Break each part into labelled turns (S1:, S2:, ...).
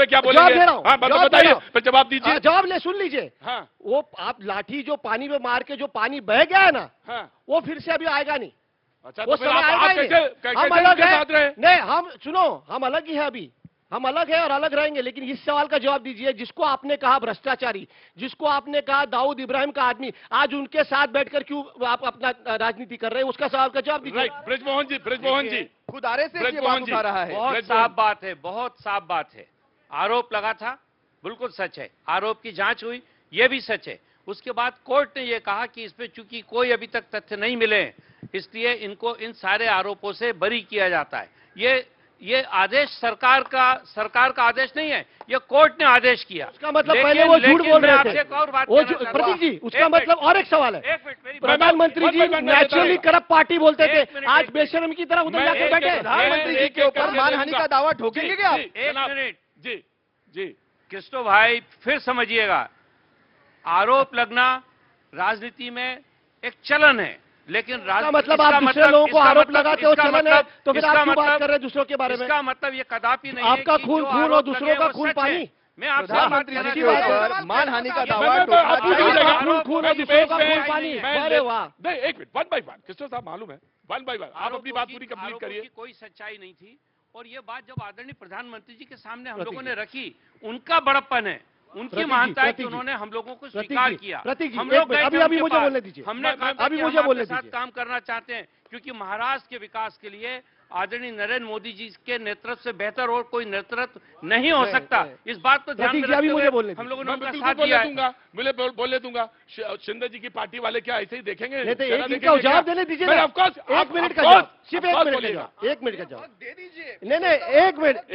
S1: में क्या बोलेंगे? हाँ बताइए, फिर जवाब दीजिए।
S2: जवाब ले, सुन लीजिए।
S1: हाँ,
S2: वो आप लाठी जो पानी में मार के जो पानी बह गया है ना,
S1: हाँ,
S2: वो फिर से अभी आएगा नहीं।
S1: अच्छा,
S2: वो
S1: तो फिर
S2: समय
S1: आप
S2: आएगा ही नहीं। हम अलग है, नहीं हम सुनो, हम अलग ही है अभी, हम अलग है और अलग रहेंगे। लेकिन इस सवाल का जवाब दीजिए, जिसको आपने कहा भ्रष्टाचारी, जिसको आपने कहा दाऊद इब्राहिम का आदमी, आज उनके साथ बैठकर क्यों आप अपना राजनीति कर रहे हैं, उसका सवाल का जवाब दीजिए।
S1: राइट, ब्रिजमोहन जी
S3: खुदारे से ये बात उठा रहा है।
S4: बहुत साफ बात है, बहुत साफ बात है। आरोप लगा था, बिल्कुल सच है। आरोप की जांच हुई, यह भी सच है। उसके बाद कोर्ट ने यह कहा कि इसमें चूंकि कोई अभी तक तथ्य नहीं मिले हैं, इसलिए इनको इन सारे आरोपों से बरी किया जाता है। ये आदेश सरकार का आदेश नहीं है, ये कोर्ट ने आदेश किया।
S2: उसका मतलब पहले वो झूठ बोल रहे थे।
S4: एक और बात
S2: प्रतीक जी, उसका मतलब और एक सवाल है, प्रधानमंत्री जी नेचुरली करप्ट पार्टी बोलते थे, आज बेशर्म की तरह उधर जाकर बैठे।
S3: प्रधानमंत्री जी के ऊपर मानहानि का दावा ठोकेंगे क्या आप?
S4: एक मिनट
S1: जी जी,
S4: कृष्णो भाई, फिर समझिएगा, आरोप लगना राजनीति में एक चलन है, लेकिन
S2: मतलब आप दूसरे लोगों को आरोप लगाते हो चलन है, तो फिर आप क्यों बात कर रहे हैं दूसरों के बारे में?
S4: इसका मतलब ये कदापि नहीं है
S2: आपका खून खून और दूसरों का खून पानी।
S4: मैं आपसे
S3: प्रधानमंत्री जी के ऊपर मानहानि का दावा
S2: खून खून और दूसरों का खून पानी। अरे वाह,
S1: नहीं, एक मिनट, 1 by 1 कृष्ण साहब, मालूम है 1 by 1 आप अपनी बात पूरी कंप्लीट करिए।
S4: कोई सच्चाई नहीं थी, और ये बात जब आदरणीय प्रधानमंत्री जी के सामने हम लोगों ने रखी, उनका बड़प्पन है, उनकी महानता है कि उन्होंने हम लोगों को स्वीकार किया। हम लोग
S2: अभी मुझे बोलने दीजिए,
S4: हमने अभी मुझे बोलने दीजिए, साथ काम करना चाहते हैं, क्योंकि महाराष्ट्र के विकास के लिए आदरणीय नरेंद्र मोदी जी के नेतृत्व से बेहतर और कोई नेतृत्व नहीं हो सकता। इस बात को ध्यान में रखते हुए हम लोगों ने उनका साथ दिया है।
S1: बोलने दूंगा। शिंदे जी की पार्टी वाले क्या ऐसे ही देखेंगे?
S2: जवाब देने दीजिए ना, 1 मिनट का जवाब, सिर्फ 1 मिनट का जवाब, 1 मिनट का जवाब
S3: दे दीजिए।
S2: नहीं,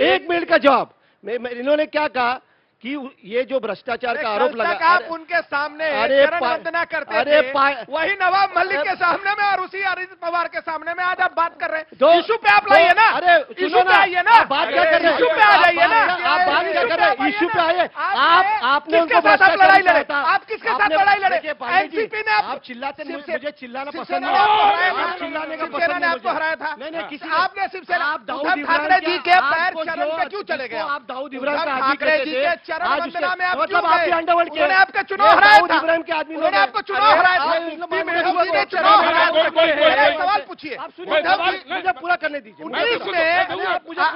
S2: 1 मिनट का जवाब। इन्होंने क्या कहा कि ये जो भ्रष्टाचार का आरोप लगा,
S3: आप उनके सामने चरण वंदना करते थे, वही नवाब मलिक के सामने में और उसी अरिजित पवार के सामने में आज आप बात कर रहे हैं। इशू पे आप लाइए ना,
S2: अरे
S3: इशू पे आइए ना,
S2: बात क्या कर रहे हैं?
S3: इशू पे आ जाइए ना,
S2: आप बात क्या कर रहे हैं? इशू पे आइए। आपने
S3: किसके साथ आप लड़ाई लड़े? आप किसके साथ लड़ाई लड़े? एनसीपी ने
S2: आप चिल्लाते नहीं, मुझे चिल्लाना पसंद नहीं है। चिल्लाने का पसंद
S3: ने आपको हराया था।
S2: नहीं, किसी
S3: आपने शिवसेना,
S2: आप दाऊद
S3: ठाकरे जी के पैर चरण पे क्यों चले गए?
S2: आप दाऊद इब्राहिम का
S3: ठाकरे जी के चरण वंदना में
S2: मतलब आपके अंडरवर्ल्ड के
S3: उन्होंने आपका चुनाव हराया था।
S2: इब्राहिम के आदमी
S3: उन्होंने आपको चुनाव हराया था। चुनाव हराया। सवाल पूछिए,
S2: आप सुनिए, मुझे पूरा करने दीजिए।
S3: 19 में
S2: आप मुझे पूरा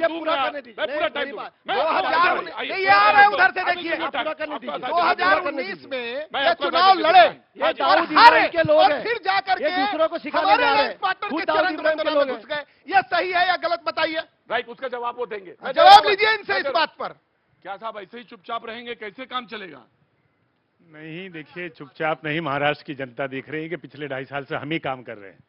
S2: पूरा करने दीजिए।
S3: ये आ रहा है उधर से, देखिए
S2: पूरा करने दीजिए।
S3: 2019 में ये चुनाव लड़े,
S2: ये दाऊद इब्राहिम के लोग हैं,
S3: फिर जाकर
S2: ये दूसरों को सिखाने जा रहे हैं।
S3: खुद दाऊद इब्राहिम के लोग घुस गए। ये सही है या गलत बताइए?
S1: राइट, उसका जवाब वो देंगे।
S3: जवाब लीजिए इनसे इस बात पर।
S1: क्या साहब ऐसे ही चुपचाप रहेंगे? कैसे काम चलेगा?
S5: नहीं, देखिए, चुपचाप नहीं, महाराष्ट्र की जनता देख रही है कि पिछले 2.5 साल से हम ही काम कर रहे हैं।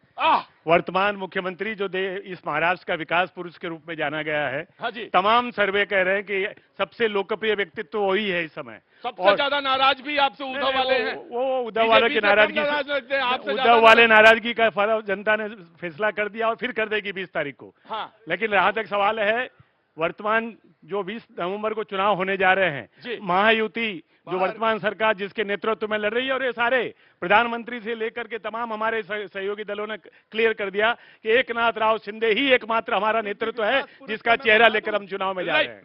S5: वर्तमान मुख्यमंत्री जो इस महाराष्ट्र का विकास पुरुष के रूप में जाना गया है,
S1: हाँ जी,
S5: तमाम सर्वे कह रहे हैं कि सबसे लोकप्रिय व्यक्तित्व वही है इस समय।
S1: सबसे ज्यादा नाराज भी आपसे उद्धव वाले हैं।
S5: वो उद्धव वाले की नाराजगी,
S1: आपसे
S5: उद्धव वाले नाराजगी का जनता ने फैसला कर दिया और फिर कर देगी 20 तारीख को।
S1: हाँ,
S5: लेकिन जहां तक सवाल है, वर्तमान जो 20 नवंबर को चुनाव होने जा रहे हैं, महायुति जो वर्तमान सरकार जिसके नेतृत्व में लड़ रही है, और ये सारे प्रधानमंत्री से लेकर के तमाम हमारे सहयोगी दलों ने क्लियर कर दिया कि एकनाथ राव शिंदे ही एकमात्र हमारा नेतृत्व है जिसका चेहरा लेकर हम चुनाव में जा रहे हैं।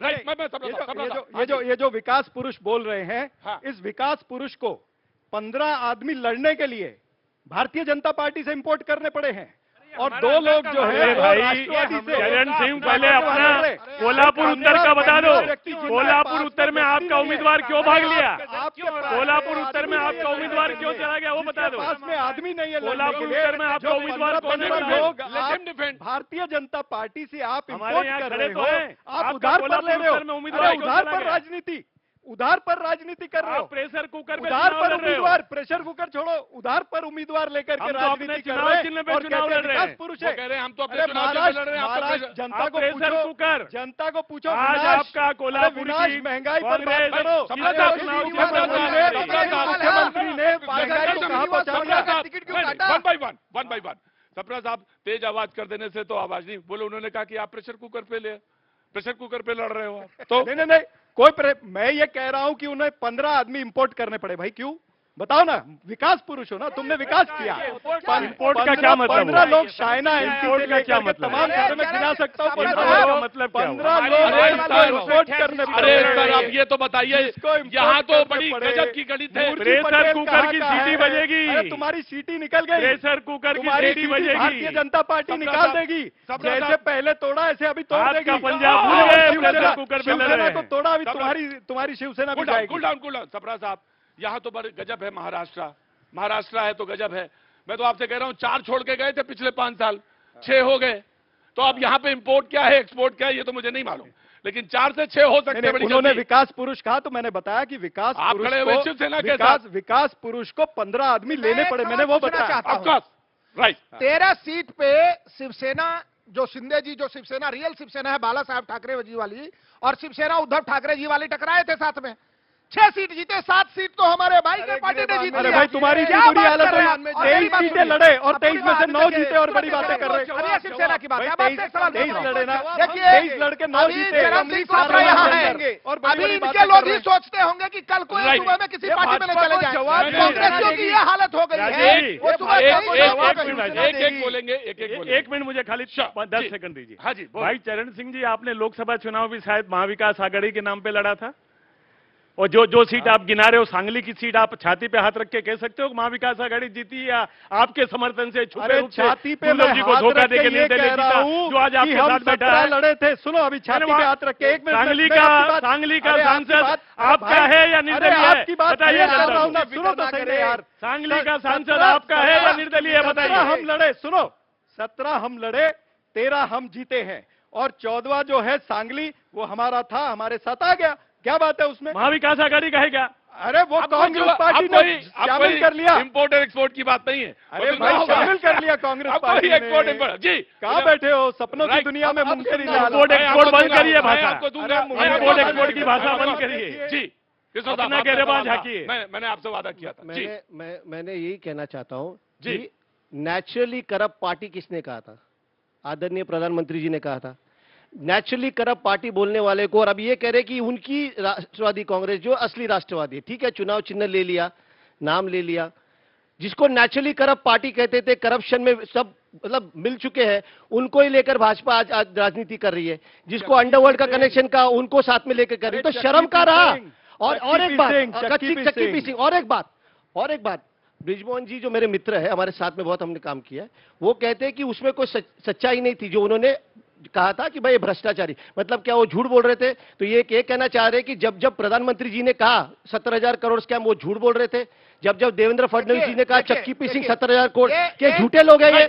S6: ये जो विकास पुरुष बोल रहे हैं,
S1: हाँ,
S6: इस विकास पुरुष को 15 आदमी लड़ने के लिए भारतीय जनता पार्टी से इंपोर्ट करने पड़े हैं, और 2 लोग जो है
S5: भाई, चरण सिंह, पहले अपना कोल्हापुर उत्तर का बता दो। कोल्हापुर उत्तर में आपका उम्मीदवार क्यों भाग लिया? कोल्हापुर उत्तर में आपका उम्मीदवार क्यों चला गया, वो बता दो।
S6: पास में आदमी नहीं है।
S5: कोल्हापुर उत्तर में आपका उम्मीदवार कौन है?
S6: लोग भारतीय जनता पार्टी से आप
S5: हमारे यहाँ
S6: कर रहे
S5: खड़े तो
S6: हो,
S5: हैं।
S6: आप उधार पर ले रहे हो, उधार पर राजनीति, उधार पर राजनीति कर रहे हो।
S5: प्रेशर कुकर में
S6: उधार पर उम्मीदवार, प्रेशर कुकर छोड़ो, उधार पर उम्मीदवार लेकर के राजनीति कर रहे हैं और
S5: चुनाव लड़ रहे हैं।
S6: पुरुष है।
S1: कह रहे हैं हम तो अपने चुनाव लड़ रहे हैं।
S6: जनता को
S5: प्रेशर
S6: पूछो,
S5: कुकर,
S6: जनता को पूछो,
S5: आज आपका कोल्हापुर
S6: विनाश महंगाई पर बात करो।
S1: मुख्यमंत्री
S6: ने महंगाई को कहां पहुंचा दिया?
S1: 1 by 1 सपना साहब, तेज आवाज कर देने से तो आवाज नहीं बोले। उन्होंने कहा कि आप प्रेशर कुकर पे लड़ रहे हो। तो
S6: नहीं, कोई मैं ये कह रहा हूं कि उन्हें 15 आदमी इंपोर्ट करने पड़े। भाई क्यों? बताओ ना, विकास पुरुष हो ना, तुमने विकास किया।
S5: इंपोर्ट का क्या मतलब
S6: 15 लोग चाइना
S5: इंपोर्ट का क्या मतलब
S6: तमाम चीजों में गिना सकता हूँ।
S5: इंपोर्ट का मतलब क्या
S6: 15
S5: हुआ?
S6: लोग
S1: अरे
S6: इंपोर्ट करने
S1: अरे सर आप ये तो बताइए, यहाँ तो बड़ी गजब की गणित है।
S5: प्रेशर कुकर की सीटी बजेगी।
S6: अरे तुम्हारी सीटी निकल गई,
S5: प्रेशर कुकर की
S6: तुम्हारी
S5: सीटी बजेगी।
S6: भारतीय जनता पार्टी निकाल देगी। जैसे पहले तोड़ा ऐसे अभी तोड़
S5: आज
S6: देगी।
S5: का पंजाब भूल गए, प्रेशर कुकर पे लड़
S6: शिवसेना
S5: रहे
S6: को
S5: हैं।
S6: तोड़ा, अभी तुम्हारी शिवसेना भी जाएगी।
S1: कूल डाउन सपरा साहब, यहाँ तो बड़े गजब है। महाराष्ट्र है तो गजब है। मैं तो आपसे कह रहा हूँ 4 छोड़ के गए थे पिछले 5 साल, 6 हो गए। तो अब यहाँ पे इंपोर्ट क्या है, एक्सपोर्ट क्या है, ये तो मुझे नहीं मालूम, लेकिन 4 से 6 हो सकते हैं।
S6: उन्होंने विकास पुरुष कहा तो मैंने बताया कि विकास
S1: आप
S6: पुरुष
S1: खड़े हुए
S6: को
S1: शिवसेना के साथ।
S6: विकास पुरुष को 15 आदमी लेने पड़े, मैंने वो बताया।
S1: Of course right.
S3: 13 सीट पे शिवसेना, जो शिंदे जी, जो शिवसेना रियल शिवसेना है बाला साहब ठाकरे जी वाली, और शिवसेना उद्धव ठाकरे जी वाली टकराए थे साथ में। 6 सीट जीते, 7 सीट तो हमारे भाई के पार्टी ने जीती।
S6: अरे भाई तुम्हारी
S3: क्या
S6: बुरी
S3: बात
S6: हालत
S3: कर रहे हैं?
S6: है। 23 सीटें लड़े और 23 में से 9 जीते और बड़ी बातें कर रहे
S3: अभी शिवसेना की बात है।
S6: 23 लड़े ना,
S3: देखिए
S6: 23 लड़के 9 जीते।
S3: चरण सिंह साहब यहाँ है,
S6: और
S3: अभी इनके लोग ही सोचते होंगे कि कल को ये सुबह में किसी पार्टी में ले चले जाए। कांग्रेसियों की ये हालत हो गई है। वो सुबह
S1: एक बोलेंगे,
S5: एक मिनट मुझे खाली 10 सेकंड दीजिए।
S1: हाँ जी,
S5: भाई चरण सिंह जी, आपने लोकसभा चुनाव भी शायद महाविकास आघाड़ी के नाम पे लड़ा था, और जो सीट आप गिना रहे हो, सांगली की सीट, आप छाती पे हाथ रख के कह सकते हो कि महाविकास आघाड़ी जीती, या आपके समर्थन से छुपे रूप से
S6: छाती पे मैं
S5: जी को धोखा देके
S6: ये
S5: निर्दलीय
S6: कह रहा
S5: जीता,
S6: हूं
S5: जो आज आपके
S6: कि हम
S5: साथ बैठा
S6: 17
S5: है।
S6: लड़े थे। सुनो, अभी छाती पे हाथ रख के 1 मिनट।
S5: सांगली का सांसद आपका है या निर्दलीय है,
S6: आपकी बात
S5: बताइए
S6: कर रहा हूं ना,
S5: जनता को।
S6: सुनो तो सही यार।
S5: सांगली का सांसद आपका है या निर्दलीय है,
S6: 17
S5: बताइए।
S6: हम लड़े, सुनो, 17 हम लड़े, 13 हम जीते हैं, और 14वां जो है सांगली, वो हमारा था, हमारे साथ आ गया। क्या बात है उसमें?
S5: महाविकास आघाड़ी का है क्या?
S6: अरे वो कांग्रेस पार्टी ने शामिल कर लिया।
S1: इंपोर्ट और एक्सपोर्ट की बात नहीं है।
S6: अरे भाई शामिल कर लिया कांग्रेस पार्टी ने।
S1: एक्सपोर्ट इंपोर्ट जी,
S6: कहाँ बैठे हो? सपनों की दुनिया में मुमकिन ही नहीं।
S5: इंपोर्ट एक्सपोर्ट बंद करिए भाषा,
S1: आपको दूंगा।
S5: इंपोर्ट एक्सपोर्ट की भाषा बंद करिए
S1: जी,
S5: अपना गिरेबान झांकिए।
S1: मैंने आपसे वादा किया था जी।
S2: मैंने यही कहना चाहता हूं
S1: जी।
S2: कि नेचुरली करप्ट पार्टी किसने कहा था? आदरणीय प्रधानमंत्री जी ने कहा था नेचुरली करप्ट पार्टी बोलने वाले को। और अब ये कह रहे कि उनकी राष्ट्रवादी कांग्रेस जो असली राष्ट्रवादी है, ठीक है, चुनाव चिन्ह ले लिया, नाम ले लिया, जिसको नेचुरली करप्ट पार्टी कहते थे, करप्शन में सब मतलब मिल चुके हैं, उनको ही लेकर भाजपा आज राजनीति कर रही है। जिसको अंडरवर्ल्ड का कनेक्शन का, उनको साथ में लेकर कर रही है, तो शर्म का रहा। और एक बात, चक्की पी सिंह, और एक बात, ब्रिजमोहन जी जो मेरे मित्र है, हमारे साथ में बहुत हमने काम किया है, वो कहते हैं कि उसमें कोई सच्चाई नहीं थी जो उन्होंने कहा था कि भाई भ्रष्टाचारी, मतलब क्या वो झूठ बोल रहे थे? तो ये कहना चाह रहे कि जब प्रधानमंत्री जी ने कहा 17,000 करोड़ स्कैम, वो झूठ बोल रहे थे। जब देवेंद्र फडणवीस जी ने कहा चक्की पी सिंह 17,000 करोड़ के झूठे लोग हैं ये।